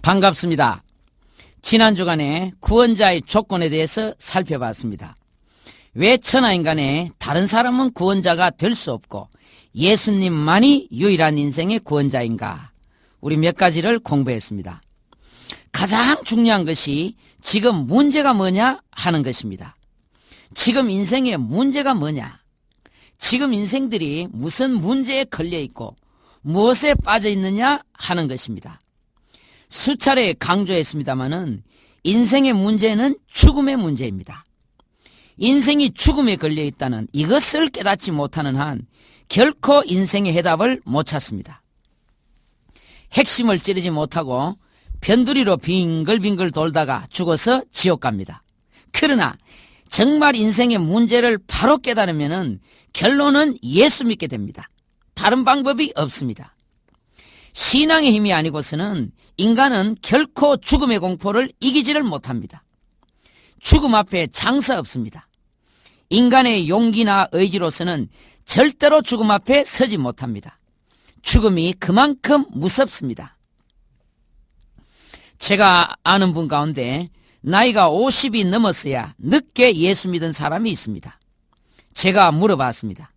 반갑습니다. 지난 주간에 구원자의 조건에 대해서 살펴봤습니다. 왜 천하인간에 다른 사람은 구원자가 될 수 없고 예수님만이 유일한 인생의 구원자인가? 우리 몇 가지를 공부했습니다. 가장 중요한 것이 지금 문제가 뭐냐 하는 것입니다. 지금 인생의 문제가 뭐냐? 지금 인생들이 무슨 문제에 걸려있고 무엇에 빠져있느냐 하는 것입니다. 수차례 강조했습니다마는 인생의 문제는 죽음의 문제입니다. 인생이 죽음에 걸려있다는 이것을 깨닫지 못하는 한 결코 인생의 해답을 못 찾습니다. 핵심을 찌르지 못하고 변두리로 빙글빙글 돌다가 죽어서 지옥 갑니다. 그러나 정말 인생의 문제를 바로 깨달으면 결론은 예수 믿게 됩니다. 다른 방법이 없습니다. 신앙의 힘이 아니고서는 인간은 결코 죽음의 공포를 이기지를 못합니다. 죽음 앞에 장사 없습니다. 인간의 용기나 의지로서는 절대로 죽음 앞에 서지 못합니다. 죽음이 그만큼 무섭습니다. 제가 아는 분 가운데 나이가 50이 넘었어야 늦게 예수 믿은 사람이 있습니다. 제가 물어봤습니다.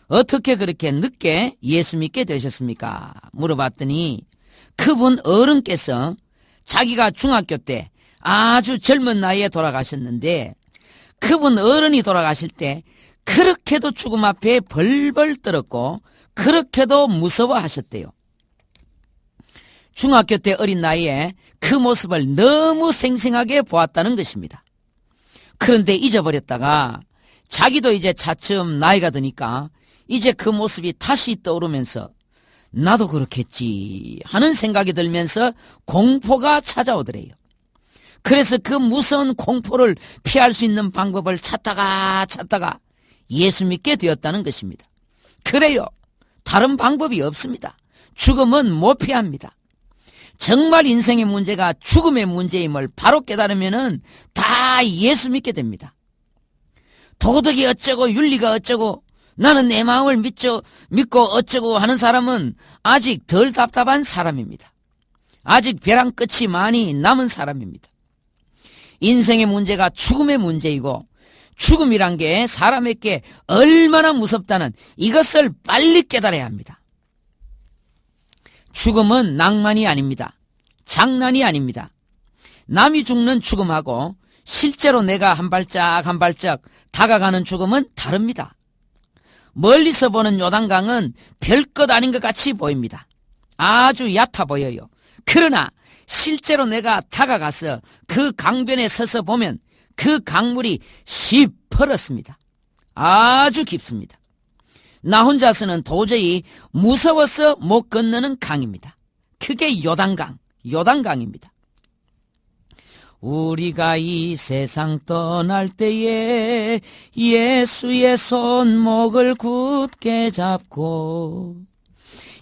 어떻게 그렇게 늦게 예수 믿게 되셨습니까? 물어봤더니 그분 어른께서 자기가 중학교 때 아주 젊은 나이에 돌아가셨는데 그분 어른이 돌아가실 때 그렇게도 죽음 앞에 벌벌 떨었고 그렇게도 무서워하셨대요. 중학교 때 어린 나이에 그 모습을 너무 생생하게 보았다는 것입니다. 그런데 잊어버렸다가 자기도 이제 차츰 나이가 드니까 이제 그 모습이 다시 떠오르면서 나도 그렇겠지 하는 생각이 들면서 공포가 찾아오더래요. 그래서 그 무서운 공포를 피할 수 있는 방법을 찾다가 예수 믿게 되었다는 것입니다. 그래요. 다른 방법이 없습니다. 죽음은 못 피합니다. 정말 인생의 문제가 죽음의 문제임을 바로 깨달으면 다 예수 믿게 됩니다. 도덕이 어쩌고 윤리가 어쩌고 나는 내 마음을 믿고 어쩌고 하는 사람은 아직 덜 답답한 사람입니다. 아직 벼랑 끝이 많이 남은 사람입니다. 인생의 문제가 죽음의 문제이고 죽음이란 게 사람에게 얼마나 무섭다는 이것을 빨리 깨달아야 합니다. 죽음은 낭만이 아닙니다. 장난이 아닙니다. 남이 죽는 죽음하고 실제로 내가 한 발짝 한 발짝 다가가는 죽음은 다릅니다. 멀리서 보는 요단강은 별것 아닌 것 같이 보입니다. 아주 얕아 보여요. 그러나 실제로 내가 다가가서 그 강변에 서서 보면 그 강물이 시퍼렇습니다. 아주 깊습니다. 나 혼자서는 도저히 무서워서 못 건너는 강입니다. 그게 요단강입니다. 우리가 이 세상 떠날 때에 예수의 손목을 굳게 잡고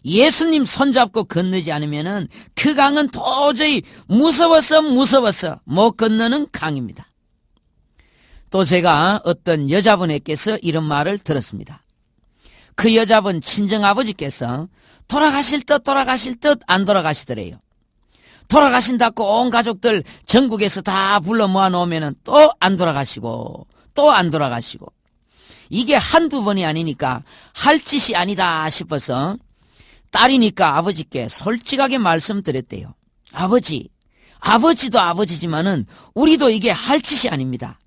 예수님 손잡고 건너지 않으면은 그 강은 도저히 무서워서 못 건너는 강입니다. 또 제가 어떤 여자분에게서 이런 말을 들었습니다. 그 여자분 친정아버지께서 돌아가실 듯 안 돌아가시더래요. 돌아가신다고 온 가족들 전국에서 다 불러 모아놓으면 또 안 돌아가시고 이게 한두 번이 아니니까 할 짓이 아니다 싶어서 딸이니까 아버지께 솔직하게 말씀드렸대요. 아버지도 아버지지만은 우리도 이게 할 짓이 아닙니다.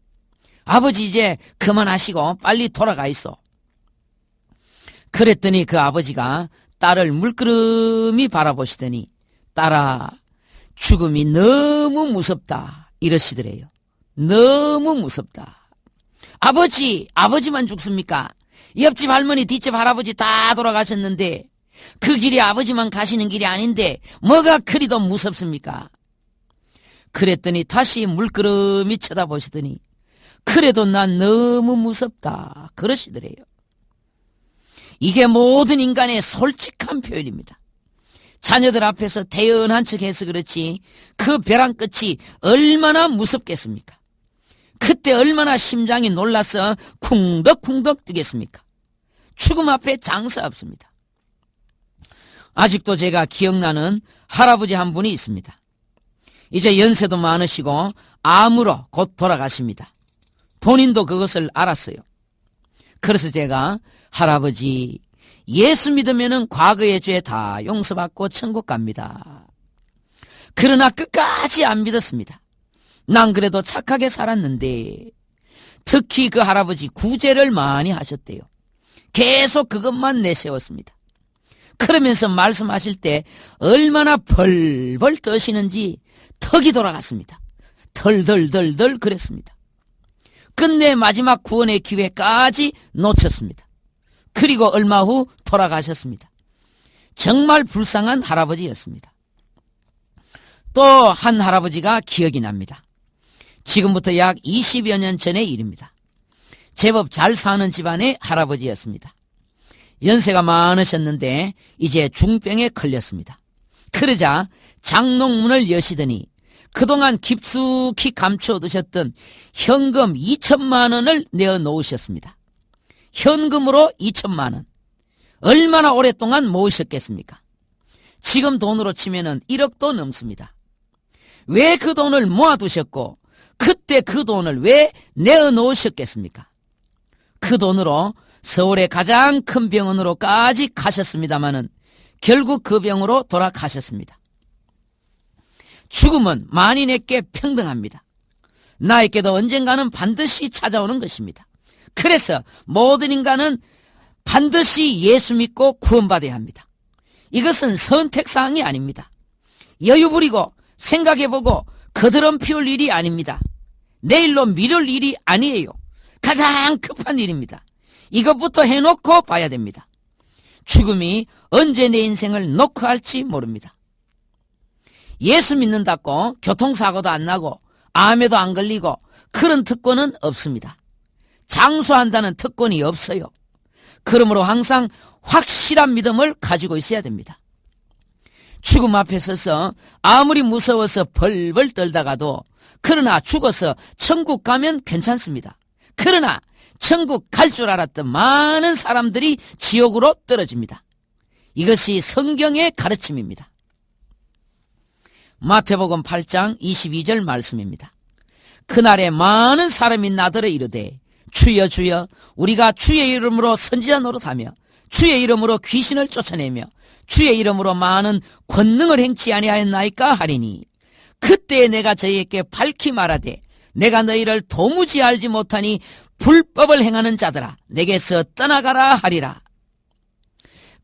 아버지 이제 그만하시고 빨리 돌아가 있어. 그랬더니 그 아버지가 딸을 물끄러미 바라보시더니 딸아 죽음이 너무 무섭다 이러시더래요. 너무 무섭다. 아버지만 죽습니까? 옆집 할머니 뒷집 할아버지 다 돌아가셨는데 그 길이 아버지만 가시는 길이 아닌데 뭐가 그리도 무섭습니까? 그랬더니 다시 물끄러미 쳐다보시더니 그래도 난 너무 무섭다 그러시더래요. 이게 모든 인간의 솔직한 표현입니다. 자녀들 앞에서 대연한 척해서 그렇지 그 벼랑 끝이 얼마나 무섭겠습니까? 그때 얼마나 심장이 놀라서 쿵덕쿵덕 뛰겠습니까? 죽음 앞에 장사 없습니다. 아직도 제가 기억나는 할아버지 한 분이 있습니다. 이제 연세도 많으시고 암으로 곧 돌아가십니다. 본인도 그것을 알았어요. 그래서 제가 할아버지 예수 믿으면은 과거의 죄 다 용서받고 천국 갑니다. 그러나 끝까지 안 믿었습니다. 난 그래도 착하게 살았는데 특히 그 할아버지 구제를 많이 하셨대요. 계속 그것만 내세웠습니다. 그러면서 말씀하실 때 얼마나 벌벌 떠시는지 턱이 돌아갔습니다. 덜덜덜덜 그랬습니다. 끝내 마지막 구원의 기회까지 놓쳤습니다. 그리고 얼마 후 돌아가셨습니다. 정말 불쌍한 할아버지였습니다. 또 한 할아버지가 기억이 납니다. 지금부터 약 20여 년 전의 일입니다. 제법 잘 사는 집안의 할아버지였습니다. 연세가 많으셨는데 이제 중병에 걸렸습니다. 그러자 장롱문을 여시더니 그동안 깊숙이 감춰두셨던 현금 2천만 원을 내어놓으셨습니다. 현금으로 2천만 원. 얼마나 오랫동안 모으셨겠습니까? 지금 돈으로 치면은 1억도 넘습니다. 왜 그 돈을 모아두셨고 그때 그 돈을 왜 내어놓으셨겠습니까? 그 돈으로 서울의 가장 큰 병원으로까지 가셨습니다마는 결국 그 병으로 돌아가셨습니다. 죽음은 만인에게 평등합니다. 나에게도 언젠가는 반드시 찾아오는 것입니다. 그래서 모든 인간은 반드시 예수 믿고 구원받아야 합니다. 이것은 선택사항이 아닙니다. 여유 부리고 생각해보고 거드름 피울 일이 아닙니다. 내일로 미룰 일이 아니에요. 가장 급한 일입니다. 이것부터 해놓고 봐야 됩니다. 죽음이 언제 내 인생을 놓고 할지 모릅니다. 예수 믿는다고 교통사고도 안 나고 암에도 안 걸리고 그런 특권은 없습니다. 장수한다는 특권이 없어요. 그러므로 항상 확실한 믿음을 가지고 있어야 됩니다. 죽음 앞에 서서 아무리 무서워서 벌벌 떨다가도 그러나 죽어서 천국 가면 괜찮습니다. 그러나 천국 갈 줄 알았던 많은 사람들이 지옥으로 떨어집니다. 이것이 성경의 가르침입니다. 마태복음 8장 22절 말씀입니다. 그날에 많은 사람이 나더러 이르되 주여 주여 우리가 주의 이름으로 선지자 노릇하며 주의 이름으로 귀신을 쫓아내며 주의 이름으로 많은 권능을 행치 아니하였나이까 하리니 그때 내가 저희에게 밝히 말하되 내가 너희를 도무지 알지 못하니 불법을 행하는 자들아 내게서 떠나가라 하리라.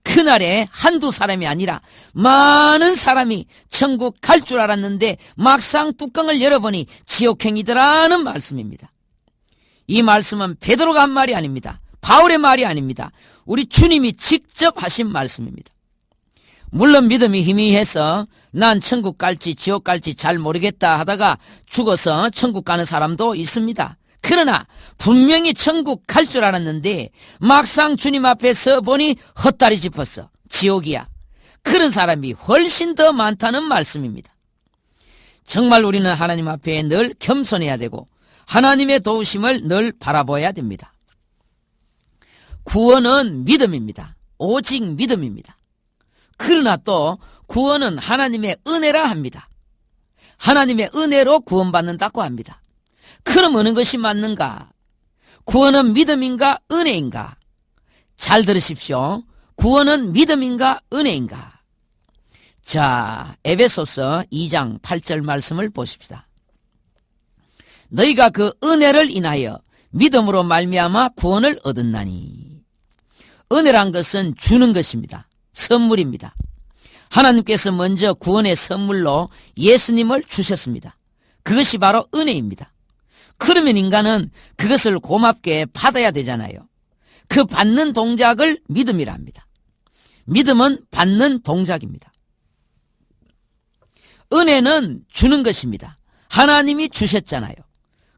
그날에 한두 사람이 아니라 많은 사람이 천국 갈 줄 알았는데 막상 뚜껑을 열어보니 지옥행이더라는 말씀입니다. 이 말씀은 베드로가 한 말이 아닙니다. 바울의 말이 아닙니다. 우리 주님이 직접 하신 말씀입니다. 물론 믿음이 희미해서 난 천국 갈지 지옥 갈지 잘 모르겠다 하다가 죽어서 천국 가는 사람도 있습니다. 그러나 분명히 천국 갈 줄 알았는데 막상 주님 앞에 서 보니 헛다리 짚었어. 지옥이야. 그런 사람이 훨씬 더 많다는 말씀입니다. 정말 우리는 하나님 앞에 늘 겸손해야 되고 하나님의 도우심을 늘 바라보아야 됩니다. 구원은 믿음입니다. 오직 믿음입니다. 그러나 또 구원은 하나님의 은혜라 합니다. 하나님의 은혜로 구원받는다고 합니다. 그럼 어느 것이 맞는가? 구원은 믿음인가 은혜인가? 잘 들으십시오. 구원은 믿음인가 은혜인가? 자, 에베소서 2장 8절 말씀을 보십시다. 너희가 그 은혜를 인하여 믿음으로 말미암아 구원을 얻었나니. 은혜란 것은 주는 것입니다. 선물입니다. 하나님께서 먼저 구원의 선물로 예수님을 주셨습니다. 그것이 바로 은혜입니다. 그러면 인간은 그것을 고맙게 받아야 되잖아요. 그 받는 동작을 믿음이라 합니다. 믿음은 받는 동작입니다. 은혜는 주는 것입니다. 하나님이 주셨잖아요.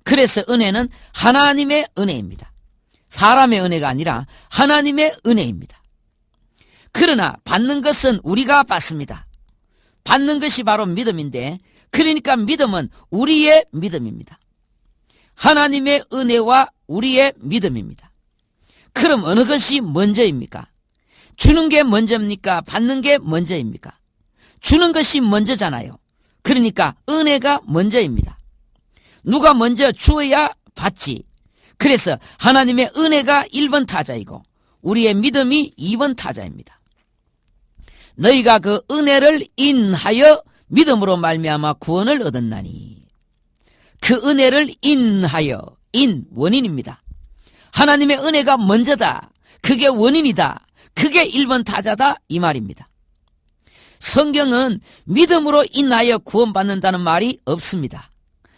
그래서 은혜는 하나님의 은혜입니다. 사람의 은혜가 아니라 하나님의 은혜입니다. 그러나 받는 것은 우리가 받습니다. 받는 것이 바로 믿음인데 그러니까 믿음은 우리의 믿음입니다. 하나님의 은혜와 우리의 믿음입니다. 그럼 어느 것이 먼저입니까? 주는 게 먼저입니까? 받는 게 먼저입니까? 주는 것이 먼저잖아요. 그러니까 은혜가 먼저입니다. 누가 먼저 주어야 받지. 그래서 하나님의 은혜가 1번 타자이고 우리의 믿음이 2번 타자입니다. 너희가 그 은혜를 인하여 믿음으로 말미암아 구원을 얻었나니. 그 은혜를 인하여, 원인입니다. 하나님의 은혜가 먼저다. 그게 원인이다. 그게 1번 타자다 이 말입니다. 성경은 믿음으로 인하여 구원받는다는 말이 없습니다.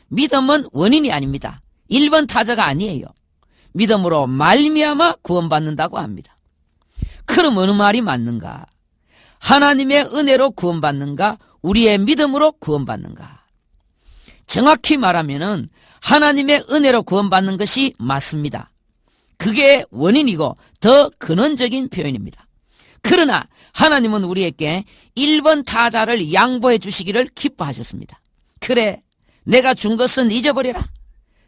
믿음은 원인이 아닙니다. 1번 타자가 아니에요. 믿음으로 말미암아 구원받는다고 합니다. 그럼 어느 말이 맞는가? 하나님의 은혜로 구원받는가? 우리의 믿음으로 구원받는가? 정확히 말하면은 하나님의 은혜로 구원받는 것이 맞습니다. 그게 원인이고 더 근원적인 표현입니다. 그러나 하나님은 우리에게 1번 타자를 양보해 주시기를 기뻐하셨습니다. 그래, 내가 준 것은 잊어버려라.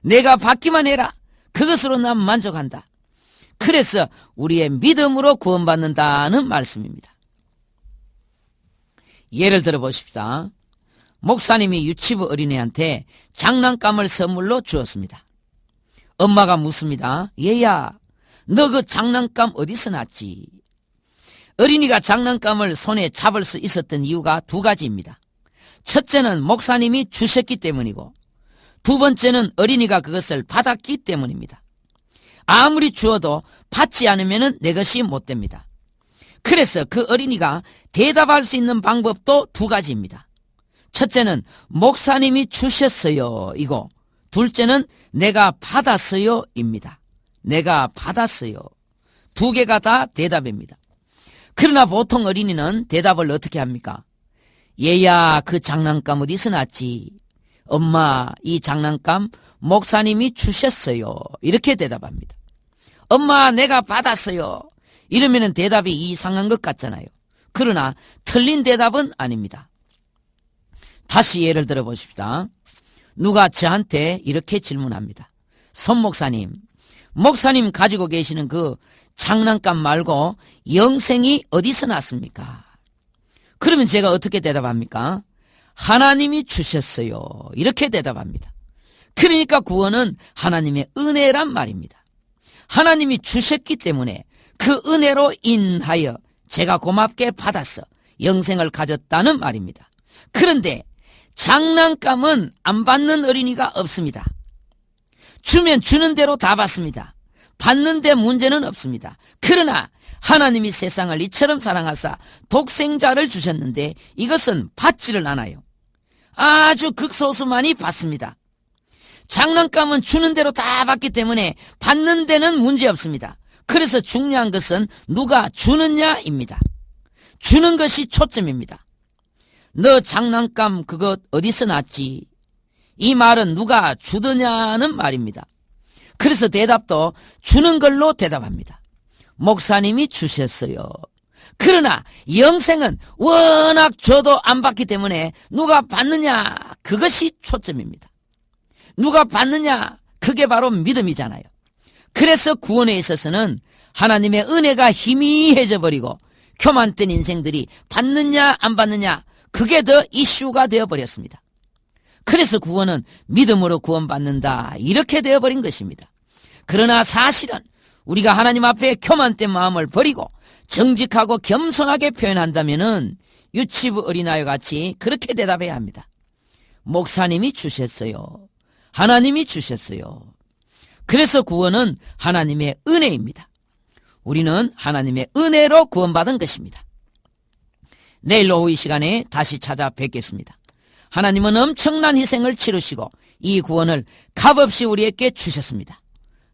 내가 받기만 해라. 그것으로 난 만족한다. 그래서 우리의 믿음으로 구원받는다는 말씀입니다. 예를 들어 보십시다. 목사님이 유치부 어린애한테 장난감을 선물로 주었습니다. 엄마가 묻습니다. 얘야, 너 그 장난감 어디서 났지? 어린이가 장난감을 손에 잡을 수 있었던 이유가 2가지입니다. 첫째는 목사님이 주셨기 때문이고 두 번째는 어린이가 그것을 받았기 때문입니다. 아무리 주어도 받지 않으면 내 것이 못 됩니다. 그래서 그 어린이가 대답할 수 있는 방법도 2가지입니다. 첫째는 목사님이 주셨어요 이고 둘째는 내가 받았어요 입니다. 내가 받았어요. 2개가 다 대답입니다. 그러나 보통 어린이는 대답을 어떻게 합니까? 얘야, 그 장난감 어디서 났지? 엄마, 이 장난감 목사님이 주셨어요. 이렇게 대답합니다. 엄마, 내가 받았어요. 이러면 대답이 이상한 것 같잖아요. 그러나 틀린 대답은 아닙니다. 다시 예를 들어 보십시다. 누가 저한테 이렇게 질문합니다. 손 목사님, 목사님 가지고 계시는 그 장난감 말고 영생이 어디서 났습니까? 그러면 제가 어떻게 대답합니까? 하나님이 주셨어요. 이렇게 대답합니다. 그러니까 구원은 하나님의 은혜란 말입니다. 하나님이 주셨기 때문에 그 은혜로 인하여 제가 고맙게 받아서 영생을 가졌다는 말입니다. 그런데 장난감은 안 받는 어린이가 없습니다. 주면 주는 대로 다 받습니다. 받는데 문제는 없습니다. 그러나 하나님이 세상을 이처럼 사랑하사 독생자를 주셨는데 이것은 받지를 않아요. 아주 극소수만이 받습니다. 장난감은 주는 대로 다 받기 때문에 받는 데는 문제 없습니다. 그래서 중요한 것은 누가 주느냐입니다. 주는 것이 초점입니다. 너 장난감 그것 어디서 났지? 이 말은 누가 주더냐는 말입니다. 그래서 대답도 주는 걸로 대답합니다. 목사님이 주셨어요. 그러나 영생은 워낙 줘도 안 받기 때문에 누가 받느냐, 그것이 초점입니다. 누가 받느냐, 그게 바로 믿음이잖아요. 그래서 구원에 있어서는 하나님의 은혜가 희미해져 버리고 교만된 인생들이 받느냐 안 받느냐, 그게 더 이슈가 되어버렸습니다. 그래서 구원은 믿음으로 구원받는다, 이렇게 되어버린 것입니다. 그러나 사실은 우리가 하나님 앞에 교만된 마음을 버리고 정직하고 겸손하게 표현한다면은 유치부 어린아이와 같이 그렇게 대답해야 합니다. 목사님이 주셨어요. 하나님이 주셨어요. 그래서 구원은 하나님의 은혜입니다. 우리는 하나님의 은혜로 구원받은 것입니다. 내일 오후 이 시간에 다시 찾아뵙겠습니다. 하나님은 엄청난 희생을 치르시고 이 구원을 값없이 우리에게 주셨습니다.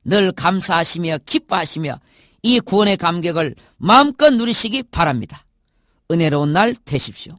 늘 감사하시며 기뻐하시며 이 구원의 감격을 마음껏 누리시기 바랍니다. 은혜로운 날 되십시오.